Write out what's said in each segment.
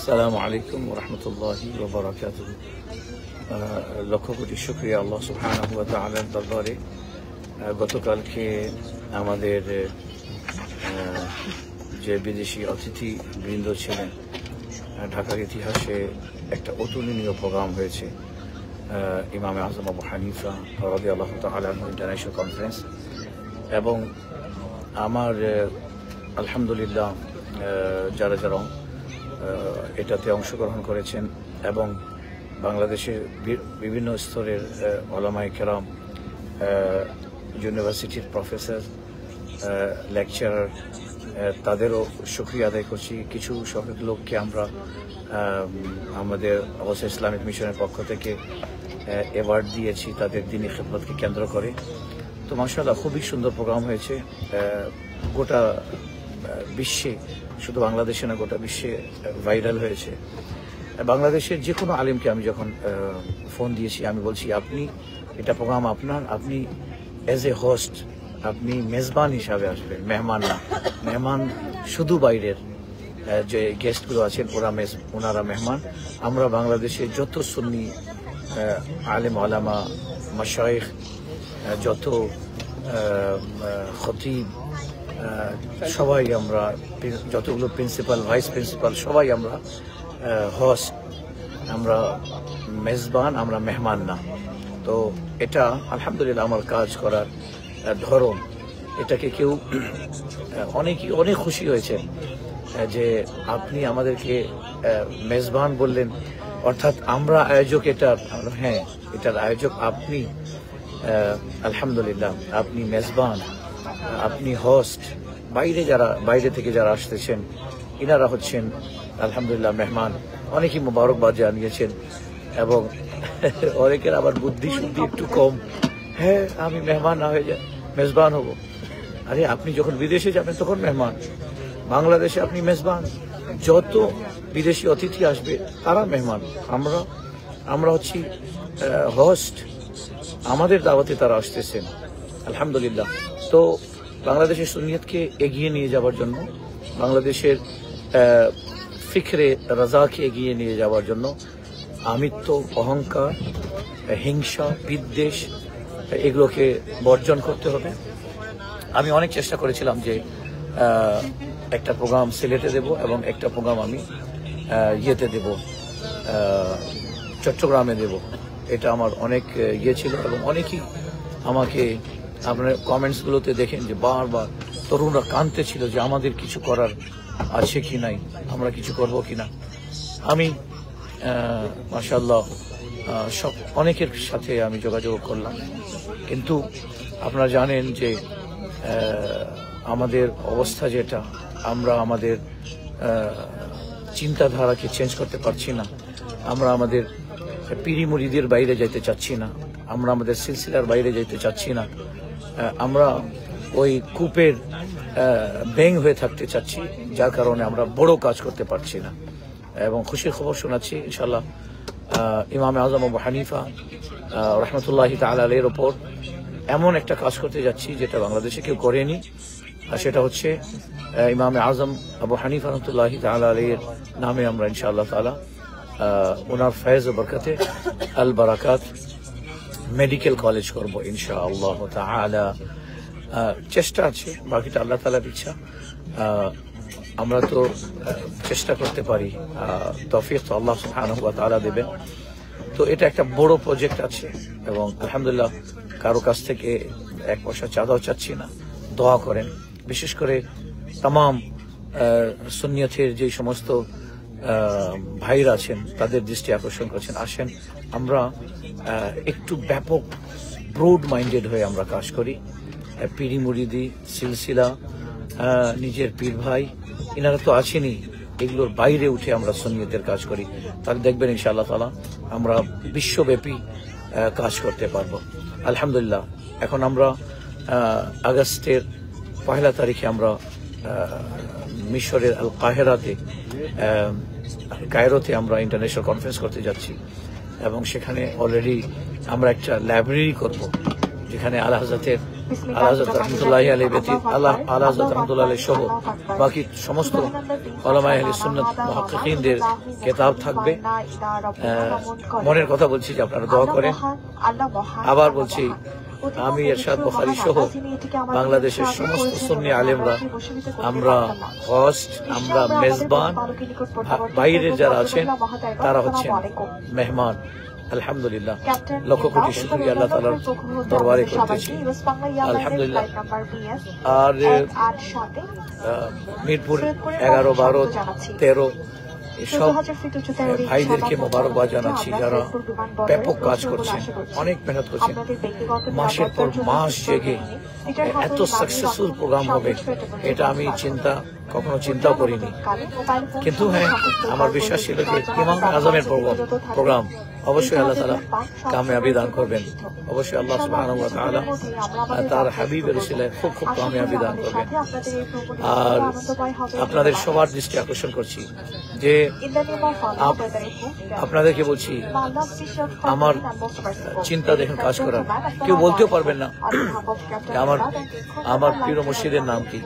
আসসালামু আলাইকুম ওয়া রাহমাতুল্লাহি ওয়া বারাকাতুহু। লক্ষ কোটি শুকরিয়া আল্লাহ সুবহানাহু ওয়া তাআলার দরবারে। গতকালকে আমাদের যে বিদেশি অতিথি বৃন্দ ছিলেন, ঢাকার ইতিহাসে একটা অতুলনীয় প্রোগ্রাম হয়েছে। ইমামে আজম আবু হানিফা রাদিয়াল্লাহু তাআলা আনহু ইন্টারন্যাশনাল কনফারেন্স, এবং আমার আলহামদুলিল্লাহ যারা যারা এটাতে অংশগ্রহণ করেছেন এবং বাংলাদেশের বিভিন্ন স্তরের ওলামায়ে কেরাম, ইউনিভার্সিটির প্রফেসর, লেকচারার, তাদেরও শুকরিয়া আদায় করছি। কিছু সংখ্যক লোককে আমরা আমাদের অবশ্য ইসলামিক মিশনের পক্ষ থেকে অ্যাওয়ার্ড দিয়েছি তাদের দিনী খিদমতকে কেন্দ্র করে। তো মাশাআল্লাহ খুবই সুন্দর প্রোগ্রাম হয়েছে। গোটা বিশ্বে, শুধু বাংলাদেশে না, গোটা বিশ্বে ভাইরাল হয়েছে। বাংলাদেশের যে কোনো আলিমকে আমি যখন ফোন দিয়েছি, আমি বলছি আপনি এটা প্রোগ্রাম আপনার, আপনি অ্যাজ এ হোস্ট, আপনি মেজবান হিসাবে আসবেন, মেহমান না। মেহমান শুধু বাইরের যে গেস্টগুলো আছেন ওনারা মেহমান। আমরা বাংলাদেশে যত সুন্নি আলেম আলামা, মাশায়েখ, যত খতিব, সবাই আমরা, যতগুলো প্রিন্সিপাল, ভাইস প্রিন্সিপাল, সবাই আমরা হোস্ট, আমরা মেজবান, আমরা মেহমান না। তো এটা আলহামদুলিল্লাহ আমার কাজ করার ধরন, এটাকে কেউ অনেক খুশি হয়েছেন যে আপনি আমাদেরকে মেজবান বললেন, অর্থাৎ আমরা আয়োজক এটার। হ্যাঁ, এটার আয়োজক আপনি। আলহামদুলিল্লাহ আপনি মেজবান, আপনি হোস্ট। বাইরে থেকে যারা আসতেছেন ইনারা হচ্ছেন আলহামদুলিল্লাহ মেহমান। অনেকেই মোবারকবাদ জানিয়েছেন এবং অনেকের আবার বুদ্ধি শুদ্ধি একটু কম। হ্যাঁ, আমি মেহমান না হয়ে যায় মেজবান হব। আরে আপনি যখন বিদেশে যাবেন তখন মেহমান, বাংলাদেশে আপনি মেজবান। যত বিদেশি অতিথি আসবে তারা মেহমান, আমরা হচ্ছি হোস্ট। আমাদের দাওয়াতে তারা আসতেছেন আলহামদুলিল্লাহ। তো বাংলাদেশের সুন্নিয়তকে এগিয়ে নিয়ে যাওয়ার জন্য, বাংলাদেশের ফিকরে রাজাকে এগিয়ে নিয়ে যাওয়ার জন্য আমিত্ব, অহংকার, হিংসা, বিদ্বেষ, এগুলোকে বর্জন করতে হবে। আমি অনেক চেষ্টা করেছিলাম যে একটা প্রোগ্রাম সিলেটে দেব এবং একটা প্রোগ্রাম আমি ইয়েতে দেব, চট্টগ্রামে দেব। এটা আমার অনেক ছিল এবং অনেকেই আমাকে আপনার কমেন্টসগুলোতে দেখেন যে বারবার তরুণরা কাঁদতে ছিল যে আমাদের কিছু করার আছে কি নাই, আমরা কিছু করব কিনা। আমি মাশাআল্লাহ অনেকের সাথে আমি যোগাযোগ করলাম, কিন্তু আপনারা জানেন যে আমাদের অবস্থা যেটা, আমরা আমাদের চিন্তাধারাকে চেঞ্জ করতে পারছি না। আমরা আমাদের পীরি মুরিদের বাইরে যাইতে চাচ্ছি না, আমরা আমাদের সিলসিলার বাইরে যাইতে চাচ্ছি না। আমরা ওই কূপের ব্যাঙ হয়ে থাকতে চাচ্ছি, যার কারণে আমরা বড় কাজ করতে পারছি না। এবং খুশির খবর শোনাচ্ছি, ইনশাআল্লাহ ইমামে আজম আবু হানিফা রহমতুল্লাহি তাআলা আলাইহির ওপর এমন একটা কাজ করতে যাচ্ছি যেটা বাংলাদেশে কেউ করেনি। সেটা হচ্ছে ইমামে আজম আবু হানিফা রহমতুল্লাহি তাআলা আলাইহির নামে আমরা ইনশাআল্লাহ তাআলা ওনার ফয়েজ ও বরকতে আল বারাকাত মেডিকেল কলেজ করব ইনশাআল্লাহ তাআলা। চেষ্টা আছে, বাকিটা আল্লাহ তাআলার ইচ্ছা। আমরা তো চেষ্টা করতে পারি, তৌফিক তো আল্লাহ সুবহানাহু ওয়া তাআলা দেবেন। তো এটা একটা বড় প্রজেক্ট আছে এবং আলহামদুলিল্লাহ কারো কাছ থেকে এক পয়সা চাঁদাও চাচ্ছি না। দোয়া করেন, বিশেষ করে তামাম সুন্নিয়তের যে সমস্ত ভাইরা আছেন তাদের দৃষ্টি আকর্ষণ করছেন। আসেন আমরা একটু ব্যাপক ব্রড মাইন্ডেড হয়ে আমরা কাজ করি। পীরি মুরিদি, সিলসিলা, নিজের পীর ভাই, এনারা তো আছেনই, এগুলোর বাইরে উঠে আমরা সুন্নিয়তের কাজ করি। তাহলে দেখবেন ইনশাআল্লাহ তাআলা আমরা বিশ্বব্যাপী কাজ করতে পারবো আলহামদুলিল্লাহ। এখন আমরা আগস্টের 1 তারিখে আমরা মিশরের আল কায়রোতে আমরা ইন্টারন্যাশনাল কনফারেন্স করতে যাচ্ছি এবং সেখানে অলরেডি আমরা একটা লাইব্রেরি করব, যেখানে আলা হযরতের আলা হযরত রাহমাতুল্লাহি আলাইহি ব্যতীত আলা হযরত রাহমাতুল্লাহি আলাইহি সহ বাকি সমস্ত উলামায়ে আহলে সুন্নাত মুহাক্কিকিনদের কিতাব থাকবে। মনের কথা বলছি যে আপনারা দোয়া করেন। আবার বলছি, আমি এরশাদ বুখারী সহ বাংলাদেশের সমস্ত সুন্নি আলেমরা আমরা হোস্ট, আমরা মেজবান, বাইরে যারা আছেন তারা হচ্ছেন মেহমান। আলহামদুলিল্লাহ, লক্ষ কোটি শুকরিয়া আল্লাহ তাআলার দরবারে করতেছি আলহামদুলিল্লাহ। আর মিরপুর 11, 12, 13 এসব ভাইদেরকে মোবারকবাদ জানাচ্ছি যারা ব্যাপক কাজ করছেন, অনেক মেহনত করছেন, মাসের পর মাস জেগে এত সাকসেসফুল প্রোগ্রাম হবে এটা আমি কখনো চিন্তাও করিনি। কিন্তু হ্যাঁ, আমার বিশ্বাস ছিল যে ইমাম আজমের প্রোগ্রাম অবশ্যই আল্লাহ তাআলা কামিয়াবি দান করবেন, অবশ্যই আল্লাহ সুবহানাহু ওয়া তাআলা তার হাবিবের উসিলায় খুব কামিয়াবি দান করবেন। আর আপনাদের সবার দৃষ্টি আকর্ষণ করছি যে আপনাদেরকে বলছি, আমার চিন্তা দেখেন কাজ করার, কেউ বলতেও পারবেন না আমার প্রিয় মসজিদের নাম কি,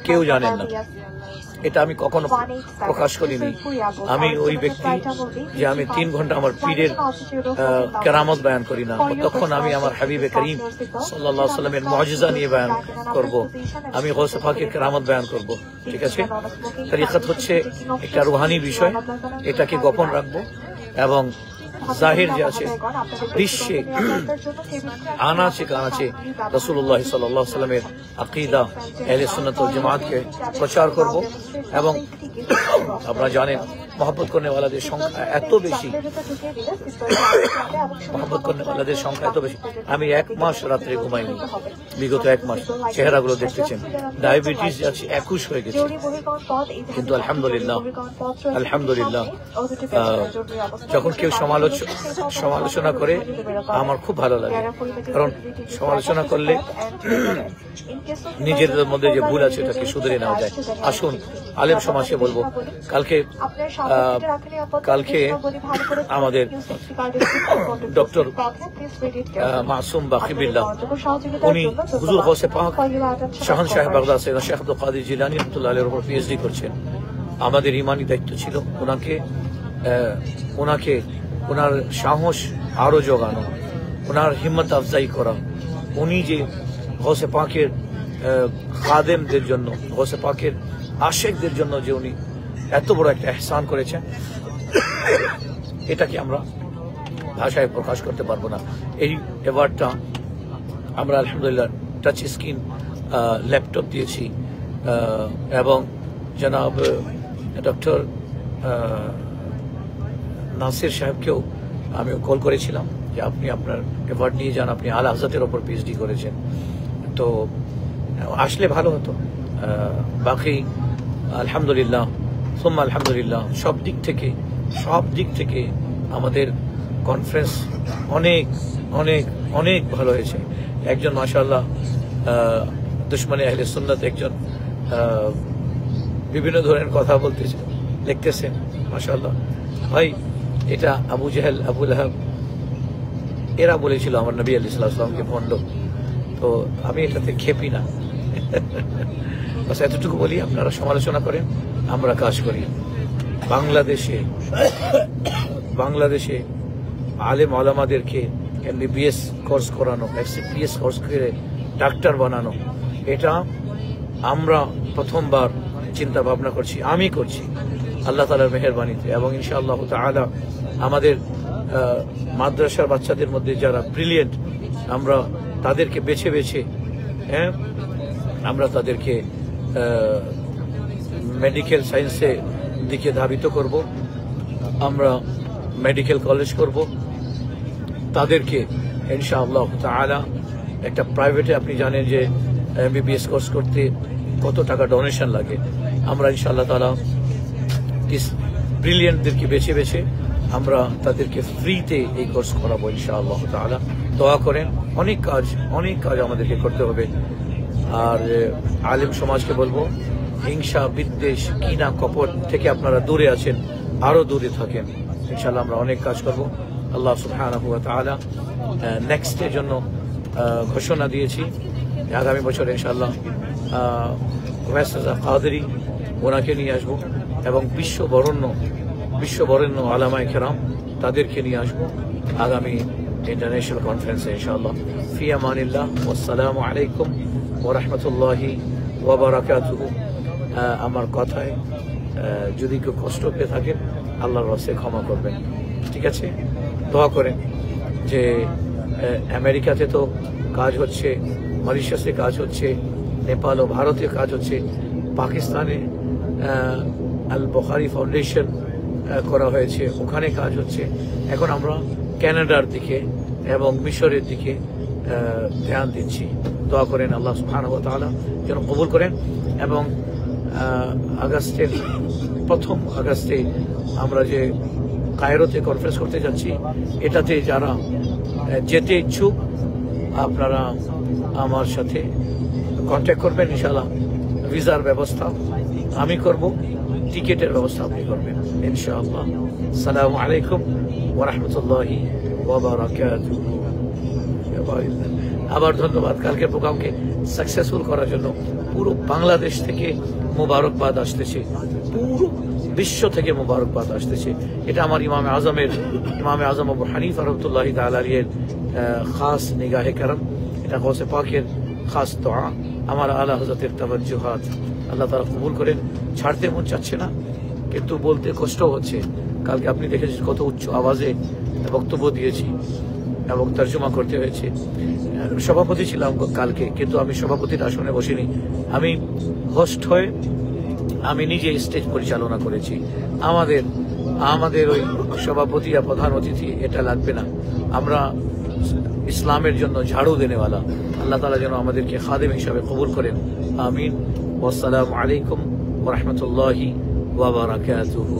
কেউ জানেন না। এটা আমি কখনো প্রকাশ করিনি। আমি ওই ব্যক্তি যে আমি 3 ঘন্টা আমার পীরের কেরামত বয়ান করি না, তখন আমি আমার হাবিবে করিম সাল্লাল্লাহু আলাইহি ওয়াসাল্লামের মুজিজা নিয়ে বয়ান করব, আমি গৌসে পাকের কেরামত বয়ান করব। ঠিক আছে, তরিকত হচ্ছে একটা রুহানি বিষয়, এটাকে গোপন রাখবো এবং জাহির যে আছে বিশ্বে আনাচে কানাচে রাসূলুল্লাহ সাল্লাল্লাহু আলাইহি ওয়াসাল্লামের আকীদা আহলে সুন্নাত ওয়াল জামাতকে প্রচার করব। এবং আপনারা জানেন মহব্বত করনে ওয়ালাদের সংখ্যা এত বেশি, আমি 1 মাস রাত্রে ঘুমাইনি, বিগত 1 মাস। চেহারাগুলো দেখতেছেন, ডায়াবেটিস আছে 21 হয়ে গেছে, কিন্তু আলহামদুলিল্লাহ যখন কেউ সমালোচনা করে আমার খুব ভালো লাগে, কারণ সমালোচনা করলে নিজেদের মধ্যে যে ভুল আছে এটাকে শুধরে নেওয়া যায়। আসুন আলেম সমাজকে বলবো, কালকে আমাদের ডক্টর মাসুম বাকিবিল্লাহ উনি হুজুর গৌসে পাক শাহনশাহ বাগদাদ সৈয়দ শেখ আব্দুল কাদের জিলানী রাহমাতুল্লাহ আলাইহির উপর পিএইচডি করছেন। আমাদের ইমানি দায়িত্ব ছিল ওনাকে ওনার সাহস আরো জোগানো, ওনার হিম্মত আফজাই করা। উনি যে গৌসে পাকের খাদেমদের জন্য, গৌসে পাকের আশেকদের জন্য যে উনি এত বড় একটা ইহসান করেছেন, এটাকে আমরা ভাষায় প্রকাশ করতে পারবো না। এই অ্যাওয়ার্ডটা আমরা আলহামদুলিল্লাহ টাচ স্ক্রিন ল্যাপটপ দিয়েছি এবং জনাব ডক্টর নাসির সাহেবকেও আমি কল করেছিলাম যে আপনি আপনার অ্যাওয়ার্ড নিয়ে যান, আপনি আলা হযরতের ওপর পিএইচডি করেছেন, তো আসলে ভালো হতো। বাকি আলহামদুলিল্লাহ সুম্মা আলহামদুলিল্লাহ সব দিক থেকে আমাদের কনফারেন্স অনেক অনেক অনেক ভালো হয়েছে। একজন মাশাআল্লাহ দুশমনে আহলে সুন্নাত একজন বিভিন্ন ধরনের কথা বলতেছে, লিখতেছেন, মাশাআল্লাহ। ভাই, এটা আবু জাহেল, আবু লাহাব এরা বলেছিল আমার নবী আলাইহিস সালামকে ভণ্ড, তো আমি এটাতে খেপি না। বাস এতটুকু বলি, আপনারা সমালোচনা করেন, আমরা কাজ করি। বাংলাদেশে আলেম আলামাদেরকে MBBS কোর্স করানো, FCPS কোর্স করে ডাক্তার বানানো, এটা আমরা প্রথমবার চিন্তা ভাবনা করছি, আমি করছি আল্লাহ তাআলার মেহেরবানিতে। এবং ইনশাআল্লাহ তাআলা আমাদের মাদ্রাসার বাচ্চাদের মধ্যে যারা ব্রিলিয়েন্ট, আমরা তাদেরকে বেছে আমরা তাদেরকে মেডিকেল সায়েন্সের দিকে ধাবিত করব। আমরা মেডিকেল কলেজ করব, তাদেরকে ইনশাআল্লাহ তাআলা একটা প্রাইভেটে, আপনি জানেন যে MBBS কোর্স করতে কত টাকা ডোনেশন লাগে, আমরা ইনশাআল্লাহ তাআলা ব্রিলিয়েন্টদেরকে বেছে আমরা তাদেরকে ফ্রিতে এই কোর্স করাবো ইনশাআল্লাহ তাআলা। দোয়া করেন, অনেক কাজ আমাদেরকে করতে হবে। আর আলেম সমাজকে বলবো, হিংসা বিদ্বেষ কিনা কপট থেকে আপনারা দূরে আছেন, আরো দূরে থাকেন। ইনশাআল্লাহ আমরা অনেক কাজ করব। আল্লাহ সুবহানাহু ওয়া তাআলা নেক্সটের জন্য ঘোষণা দিয়েছি আগামী বছর ইনশাআল্লাহ ওয়াইস রাজা কাদেরী ওনাকে নিয়ে আসবো এবং বিশ্ববরেণ্য আলামায়ে কেরাম তাদেরকে নিয়ে আসবো আগামী ইন্টারন্যাশনাল কনফারেন্সে ইনশাআল্লাহ। ফি আমানিল্লাহ, ওয়াসসালামু আলাইকুম ওয়া রাহমাতুল্লাহি ওয়া বারাকাতুহু। আমার কথায় যদি কেউ কষ্ট পেয়ে থাকেন আল্লাহর রাস্তায় ক্ষমা করবেন, ঠিক আছে? দোয়া করেন যে আমেরিকাতে তো কাজ হচ্ছে, মরিশাসে কাজ হচ্ছে, নেপাল ও ভারতে কাজ হচ্ছে, পাকিস্তানে আল বুখারী ফাউন্ডেশন করা হয়েছে, ওখানে কাজ হচ্ছে। এখন আমরা কানাডার দিকে এবং মিশরের দিকে ধ্যান দিচ্ছি। দোয়া করেন আল্লাহ সুবহানাহু ওয়া তাআলা যেন কবুল করেন। এবং প্রথম আগস্টে আমরা যে কায়রোতে কনফারেন্স করতে যাচ্ছি, এটাতে যারা যেতে ইচ্ছুক আপনারা আমার সাথে কন্ট্যাক্ট করবেন ইনশাআল্লাহ। ভিসার ব্যবস্থা আমি করব, টিকেটের ব্যবস্থা আপনি করবেন ইনশাআল্লাহ। আসসালামু আলাইকুম ওয়া রাহমাতুল্লাহি ওয়া বারাকাতুহু। আবার ধন্যবাদ। কালকের প্রোগ্রামকে সাকসেসফুল করার জন্য পুরো বাংলাদেশ থেকে মোবারকবাদ আসতেছে, পুরো বিশ্ব থেকে মোবারকবাদ আসতেছে। এটা আমার ইমামে আজম আবু হানিফা রাহমাতুল্লাহি তাআলা আলাইহির খাস নিগাহে করম, এটা গৌসে পাকের খাস দোয়া, আমার আলা হযরতের তাওজ্জুহাত আল্লাহ তাআলা কবুল করেন। ছাড়তে মন চাচ্ছে না, কিন্তু বলতে কষ্ট হচ্ছে। কালকে আপনি দেখেছেন কত উচ্চ আওয়াজে বক্তব্য দিয়েছি এবং তর্জমা করতে হয়েছে। সভাপতি ছিলাম কালকে, কিন্তু আমি সভাপতির আসনে বসিনি, আমি হোস্ট হয়ে আমি নিজে স্টেজ পরিচালনা করেছি। আমাদের ওই সভাপতি আর প্রধান অতিথি এটা লাগবে না। আমরা ইসলামের জন্য ঝাড়ু দেনেওয়ালা। আল্লাহ তাআলা যেন আমাদেরকে খাদেম হিসাবে কবুল করেন। আমিন। ওয়াসসালামু আলাইকুম ওয়া রাহমাতুল্লাহি ওয়া বারাকাতুহু।